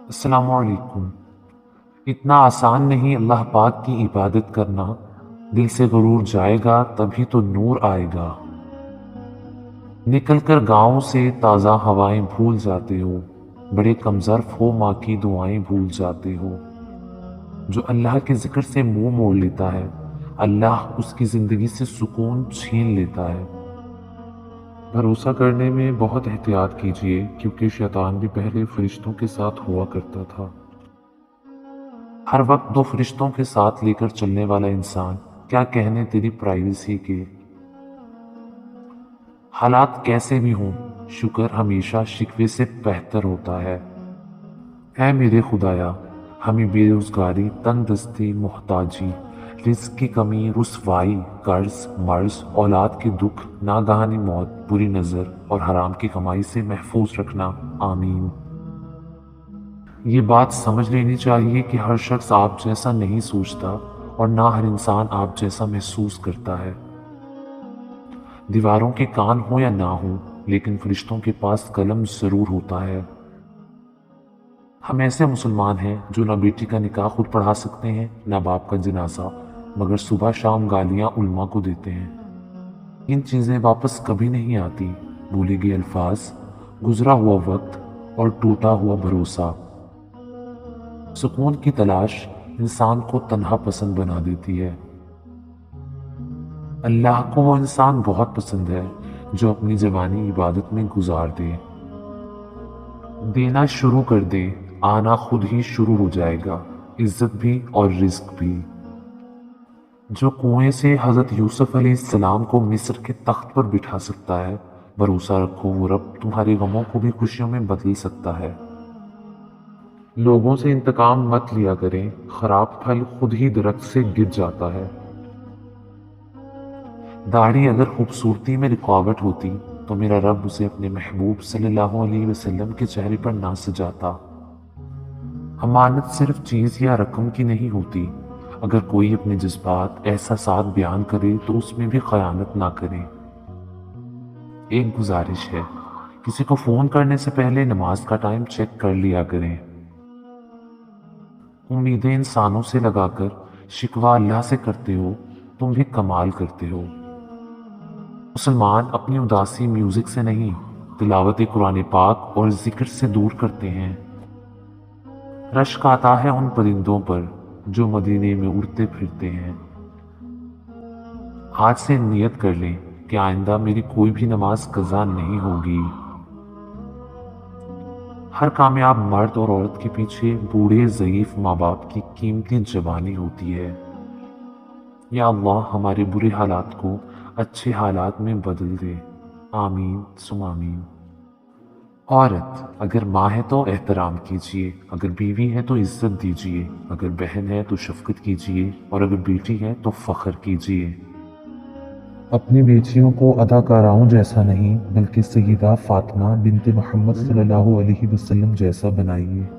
السلام علیکم۔ اتنا آسان نہیں اللہ پاک کی عبادت کرنا، دل سے غرور جائے گا تبھی تو نور آئے گا۔ نکل کر گاؤں سے تازہ ہوائیں بھول جاتے ہو، بڑے کمظرف ہو ماں کی دعائیں بھول جاتے ہو۔ جو اللہ کے ذکر سے منہ موڑ لیتا ہے، اللہ اس کی زندگی سے سکون چھین لیتا ہے۔ بھروسہ کرنے میں بہت احتیاط کیجیے، کیونکہ شیطان بھی پہلے فرشتوں کے ساتھ ہوا کرتا تھا۔ ہر وقت دو فرشتوں کے ساتھ لے کر چلنے والا انسان، کیا کہنے تیری پرائیویسی کے۔ حالات کیسے بھی ہوں، شکر ہمیشہ شکوے سے بہتر ہوتا ہے۔ اے میرے خدایا، ہمیں بے روزگاری، تنگ دستی، محتاجی، رزق کی کمی، رسوائی، قرض، مرض، اولاد کے دکھ، ناگہانی موت، بری نظر اور حرام کی کمائی سے محفوظ رکھنا، آمین۔ یہ بات سمجھ لینی چاہیے کہ ہر شخص آپ جیسا نہیں سوچتا، اور نہ ہر انسان آپ جیسا محسوس کرتا ہے۔ دیواروں کے کان ہوں یا نہ ہوں، لیکن فرشتوں کے پاس قلم ضرور ہوتا ہے۔ ہم ایسے مسلمان ہیں جو نہ بیٹی کا نکاح خود پڑھا سکتے ہیں، نہ باپ کا جنازہ، مگر صبح شام گالیاں علماء کو دیتے ہیں۔ ان چیزیں واپس کبھی نہیں آتی، بھولے گئے الفاظ، گزرا ہوا وقت اور ٹوٹا ہوا بھروسہ۔ سکون کی تلاش انسان کو تنہا پسند بنا دیتی ہے۔ اللہ کو وہ انسان بہت پسند ہے جو اپنی جوانی عبادت میں گزار دے۔ دینا شروع کر دے، آنا خود ہی شروع ہو جائے گا، عزت بھی اور رزق بھی۔ جو کنویں سے حضرت یوسف علیہ السلام کو مصر کے تخت پر بٹھا سکتا ہے، بھروسہ رکھو وہ رب تمہارے غموں کو بھی خوشیوں میں بدل سکتا ہے۔ لوگوں سے انتقام مت لیا کریں، خراب پھل خود ہی درخت سے گر جاتا ہے۔ داڑھی اگر خوبصورتی میں رکاوٹ ہوتی تو میرا رب اسے اپنے محبوب صلی اللہ علیہ وسلم کے چہرے پر نہ سجاتا۔ امانت صرف چیز یا رقم کی نہیں ہوتی، اگر کوئی اپنے جذبات، احساسات بیان کرے تو اس میں بھی خیانت نہ کرے۔ ایک گزارش ہے، کسی کو فون کرنے سے پہلے نماز کا ٹائم چیک کر لیا کریں۔ امیدیں انسانوں سے لگا کر شکوہ اللہ سے کرتے ہو، تم بھی کمال کرتے ہو۔ مسلمان اپنی اداسی میوزک سے نہیں، تلاوت قرآن پاک اور ذکر سے دور کرتے ہیں۔ رشک آتا ہے ان پرندوں پر جو مدینے میں اڑتے پھرتے ہیں۔ آج سے نیت کر لیں کہ آئندہ میری کوئی بھی نماز قضا نہیں ہوگی۔ ہر کامیاب مرد اور عورت کے پیچھے بوڑھے ضعیف ماں باپ کی قیمتی جوانی ہوتی ہے۔ یا اللہ ہمارے برے حالات کو اچھے حالات میں بدل دے، آمین ثم آمین۔ عورت اگر ماں ہے تو احترام کیجیے، اگر بیوی ہے تو عزت دیجیے، اگر بہن ہے تو شفقت کیجیے، اور اگر بیٹی ہے تو فخر کیجیے۔ اپنی بیٹیوں کو اداکاراؤں جیسا نہیں، بلکہ سیدہ فاطمہ بنت محمد صلی اللہ علیہ وسلم جیسا بنائیے۔